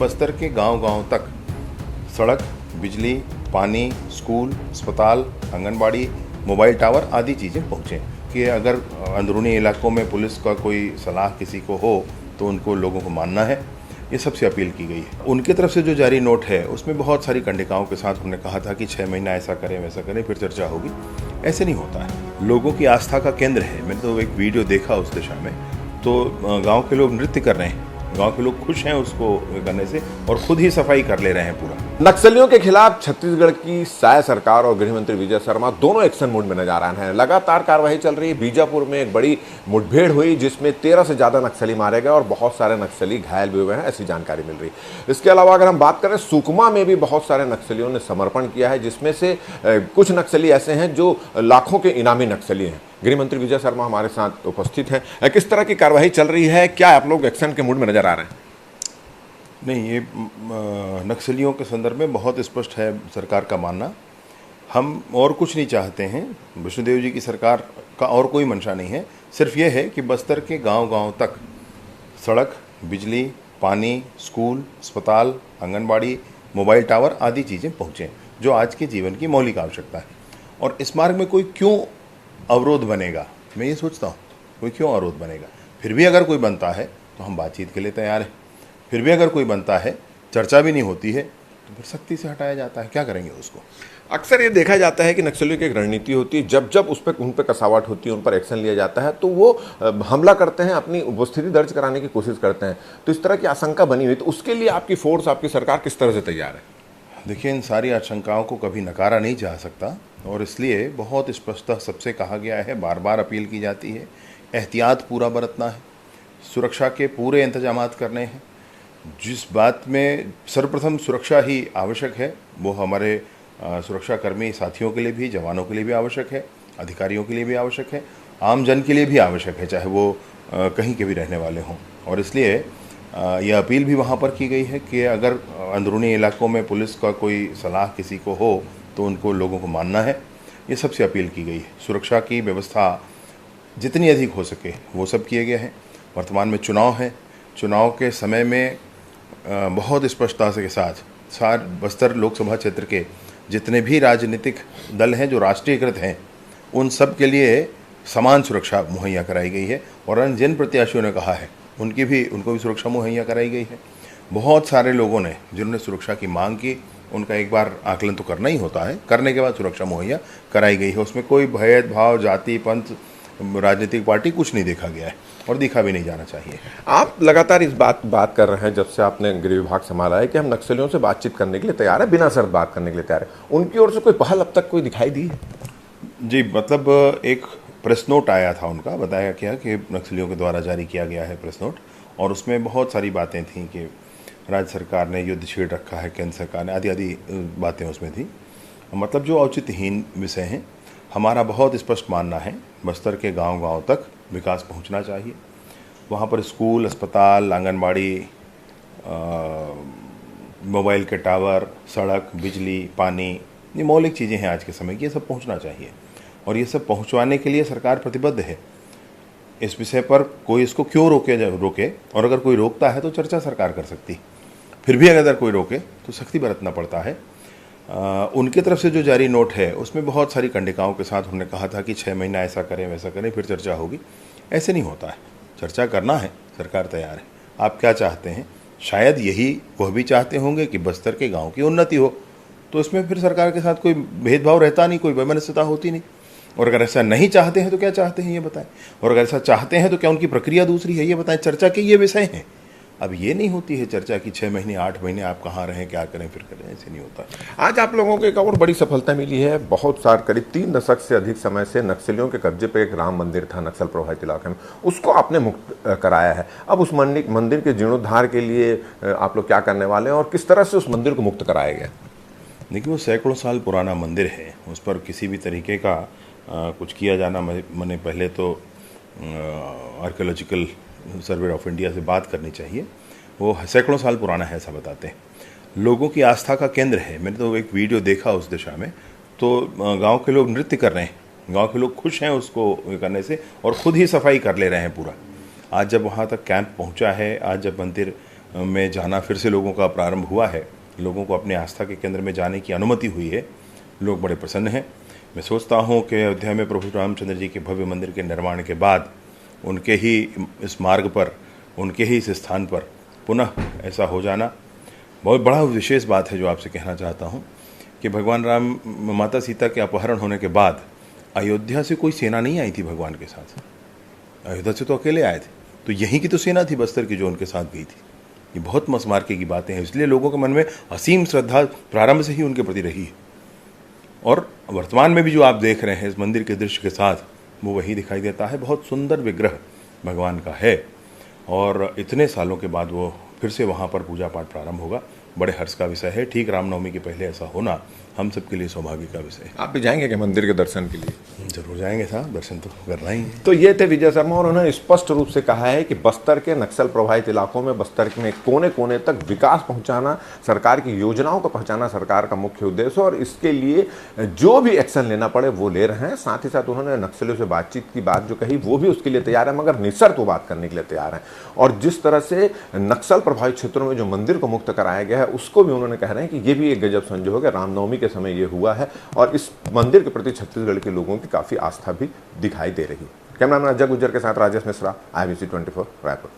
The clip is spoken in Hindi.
बस्तर के गांव-गांव तक सड़क, बिजली, पानी, स्कूल, अस्पताल, आंगनबाड़ी, मोबाइल टावर आदि चीज़ें पहुँचें कि अगर अंदरूनी इलाकों में पुलिस का कोई सलाह किसी को हो तो उनको लोगों को मानना है। ये सबसे अपील की गई है। उनकी तरफ से जो जारी नोट है उसमें बहुत सारी कंडिकाओं के साथ उन्होंने कहा था कि 6 महीना ऐसा करें वैसा करें फिर चर्चा होगी। ऐसे नहीं होता है। लोगों की आस्था का केंद्र है। मैंने तो एक वीडियो देखा उस दिशा में, तो गांव के लोग नृत्य कर रहे हैं, गांव के लोग खुश हैं उसको करने से और खुद ही सफाई कर ले रहे हैं पूरा। नक्सलियों के खिलाफ छत्तीसगढ़ की साय सरकार और गृह मंत्री विजय शर्मा दोनों एक्शन मोड में नजर आ रहे हैं। लगातार कार्रवाई चल रही है। बीजापुर में एक बड़ी मुठभेड़ हुई जिसमें 13 से ज्यादा नक्सली मारे गए और बहुत सारे नक्सली घायल भी हुए हैं, ऐसी जानकारी मिल रही है। इसके अलावा अगर हम बात करें, सुकमा में भी बहुत सारे नक्सलियों ने समर्पण किया है, जिसमें से कुछ नक्सली ऐसे हैं जो लाखों के इनामी नक्सली हैं। गृह मंत्री विजय शर्मा हमारे साथ उपस्थित हैं। किस तरह की कार्रवाई चल रही है, क्या आप लोग एक्शन के मूड में नजर आ रहे हैं? नहीं, ये नक्सलियों के संदर्भ में बहुत स्पष्ट है सरकार का मानना। हम और कुछ नहीं चाहते हैं। विष्णुदेव जी की सरकार का और कोई मंशा नहीं है। सिर्फ ये है कि बस्तर के गांव-गांव तक सड़क, बिजली, पानी, स्कूल, अस्पताल, आंगनबाड़ी, मोबाइल टावर आदि चीज़ें पहुँचें जो आज के जीवन की मौलिक आवश्यकता है। और इस मार्ग में कोई क्यों अवरोध बनेगा, मैं ये सोचता हूँ, कोई क्यों अवरोध बनेगा। फिर भी अगर कोई बनता है तो हम बातचीत के लिए तैयार हैं। फिर भी अगर कोई बनता है, चर्चा भी नहीं होती है, तो फिर सख्ती से हटाया जाता है। क्या करेंगे उसको? अक्सर ये देखा जाता है कि नक्सलियों की एक रणनीति होती है, जब जब उन पर कसावट होती है, उन पर एक्शन लिया जाता है तो वो हमला करते हैं, अपनी उपस्थिति दर्ज कराने की कोशिश करते हैं। तो इस तरह की आशंका बनी हुई, तो उसके लिए आपकी फोर्स, आपकी सरकार किस तरह से तैयार है? देखिए, इन सारी आशंकाओं को कभी नकारा नहीं जा सकता और इसलिए बहुत स्पष्टता सबसे कहा गया है, बार बार अपील की जाती है, एहतियात पूरा बरतना है, सुरक्षा के पूरे इंतजामात करने हैं। जिस बात में सर्वप्रथम सुरक्षा ही आवश्यक है वो हमारे सुरक्षाकर्मी साथियों के लिए भी, जवानों के लिए भी आवश्यक है, अधिकारियों के लिए भी आवश्यक है, आम जन के लिए भी आवश्यक है, चाहे वो कहीं के भी रहने वाले हों। और इसलिए यह अपील भी वहाँ पर की गई है कि अगर अंदरूनी इलाकों में पुलिस का कोई सलाह किसी को हो तो उनको लोगों को मानना है। ये सबसे अपील की गई है। सुरक्षा की व्यवस्था जितनी अधिक हो सके वो सब किए गए हैं। वर्तमान में चुनाव है। चुनाव के समय में बहुत स्पष्टता के साथ बस्तर लोकसभा क्षेत्र के जितने भी राजनीतिक दल हैं जो राष्ट्रीयकृत हैं, उन सब के लिए समान सुरक्षा मुहैया कराई गई है और जिन प्रत्याशियों ने कहा है उनको भी सुरक्षा मुहैया कराई गई है। बहुत सारे लोगों ने जिन्होंने सुरक्षा की मांग की, उनका एक बार आकलन तो करना ही होता है, करने के बाद सुरक्षा मुहैया कराई गई है। उसमें कोई भेदभाव, जाति, पंथ, राजनीतिक पार्टी कुछ नहीं देखा गया है और दिखा भी नहीं जाना चाहिए। आप लगातार इस बात कर रहे हैं जब से आपने गृह विभाग संभाला है कि हम नक्सलियों से बातचीत करने के लिए तैयार है, बिना शर्त बात करने के लिए तैयार है। उनकी ओर से कोई पहल अब तक कोई दिखाई दी है? जी, मतलब एक प्रेस नोट आया था उनका, बताया क्या कि नक्सलियों के द्वारा जारी किया गया है प्रेस नोट, और उसमें बहुत सारी बातें थीं कि राज्य सरकार ने युद्ध छेड़ रखा है, केंद्र सरकार ने, आदि आदि बातें उसमें थी। मतलब जो औचित्यहीन विषय हैं। हमारा बहुत स्पष्ट मानना है, बस्तर के गांव-गांव तक विकास पहुंचना चाहिए। वहाँ पर स्कूल, अस्पताल, आंगनबाड़ी, मोबाइल के टावर, सड़क, बिजली, पानी, ये मौलिक चीज़ें हैं आज के समय की, ये सब पहुंचना चाहिए और ये सब पहुंचवाने के लिए सरकार प्रतिबद्ध है। इस विषय पर कोई इसको क्यों रोके, और अगर कोई रोकता है तो चर्चा सरकार कर सकती। फिर भी अगर कोई रोके तो सख्ती बरतना पड़ता है। उनकी तरफ से जो जारी नोट है उसमें बहुत सारी कंडिकाओं के साथ उन्होंने कहा था कि 6 महीना ऐसा करें वैसा करें फिर चर्चा होगी। ऐसे नहीं होता है। चर्चा करना है, सरकार तैयार है। आप क्या चाहते हैं? शायद यही वह भी चाहते होंगे कि बस्तर के गांव की उन्नति हो, तो इसमें फिर सरकार के साथ कोई भेदभाव रहता नहीं, कोई वैमनस्यता होती नहीं। और अगर ऐसा नहीं चाहते हैं तो क्या चाहते हैं ये बताएं, और अगर ऐसा चाहते हैं तो क्या उनकी प्रक्रिया दूसरी है ये बताएं। चर्चा के ये विषय हैं। अब ये नहीं होती है चर्चा की 6 महीने 8 महीने आप कहाँ रहें, क्या करें, फिर करें, ऐसे नहीं होता। आज आप लोगों को एक और बड़ी सफलता मिली है। बहुत सार करीब 3 दशक से अधिक समय से नक्सलियों के कब्जे पे एक राम मंदिर था नक्सल प्रभावित इलाके में, उसको आपने मुक्त कराया है। अब उस मंदिर के जीर्णोद्धार के लिए आप लोग क्या करने वाले हैं और किस तरह से उस मंदिर को मुक्त कराया गया? देखिए, वो सैकड़ों साल पुराना मंदिर है, उस पर किसी भी तरीके का कुछ किया जाना, मैंने पहले तो आर्कियोलॉजिकल सर्वे ऑफ इंडिया से बात करनी चाहिए। वो सैकड़ों साल पुराना है ऐसा बताते हैं। लोगों की आस्था का केंद्र है। मैंने तो एक वीडियो देखा उस दिशा में, तो गांव के लोग नृत्य कर रहे हैं, गांव के लोग खुश हैं उसको करने से और खुद ही सफाई कर ले रहे हैं पूरा। आज जब वहाँ तक कैंप पहुँचा है, आज जब मंदिर में जाना फिर से लोगों का प्रारंभ हुआ है, लोगों को अपने आस्था के केंद्र में जाने की अनुमति हुई है, लोग बड़े प्रसन्न हैं। मैं सोचता हूँ कि अयोध्या में प्रभु रामचंद्र जी के भव्य मंदिर के निर्माण के बाद उनके ही इस मार्ग पर, उनके ही इस स्थान पर पुनः ऐसा हो जाना बहुत बड़ा विशेष बात है। जो आपसे कहना चाहता हूँ कि भगवान राम, माता सीता के अपहरण होने के बाद अयोध्या से कोई सेना नहीं आई थी भगवान के साथ, अयोध्या से तो अकेले आए थे। तो यहीं की तो सेना थी बस्तर की जो उनके साथ गई थी। ये बहुत मसमार्के की बातें हैं, इसलिए लोगों के मन में असीम श्रद्धा प्रारंभ से ही उनके प्रति रही है। और वर्तमान में भी जो आप देख रहे हैं इस मंदिर के दृश्य के साथ, वो वही दिखाई देता है। बहुत सुंदर विग्रह भगवान का है और इतने सालों के बाद वो फिर से वहाँ पर पूजा पाठ प्रारंभ होगा, बड़े हर्ष का विषय है। ठीक रामनवमी के पहले ऐसा होना हम सबके लिए सौभाग्य का विषय है। आप भी जाएंगे क्या मंदिर के दर्शन के लिए? जरूर जाएंगे साहब, दर्शन तो करना ही है। तो ये थे विजय शर्मा और उन्होंने स्पष्ट रूप से कहा है कि बस्तर के नक्सल प्रभावित इलाकों में, बस्तर में कोने कोने तक विकास पहुंचाना, सरकार की योजनाओं को पहुंचाना सरकार का मुख्य उद्देश्य, और इसके लिए जो भी एक्शन लेना पड़े वो ले रहे हैं। साथ ही साथ उन्होंने नक्सलियों से बातचीत की बात जो कही वो भी उसके लिए तैयार है, मगर निःशर्त वो बात करने के लिए तैयार है। और जिस तरह से नक्सल प्रभावित क्षेत्रों में जो मंदिर को मुक्त कराया गया है उसको भी उन्होंने कह रहे हैं कि ये भी एक गजब संजोग है, रामनवमी के समय ये हुआ है और इस मंदिर के प्रति छत्तीसगढ़ के लोगों की काफी आस्था भी दिखाई दे रही है। कैमरामैन अजय गुज्जर के साथ राजेश मिश्रा, IBC 24 रायपुर।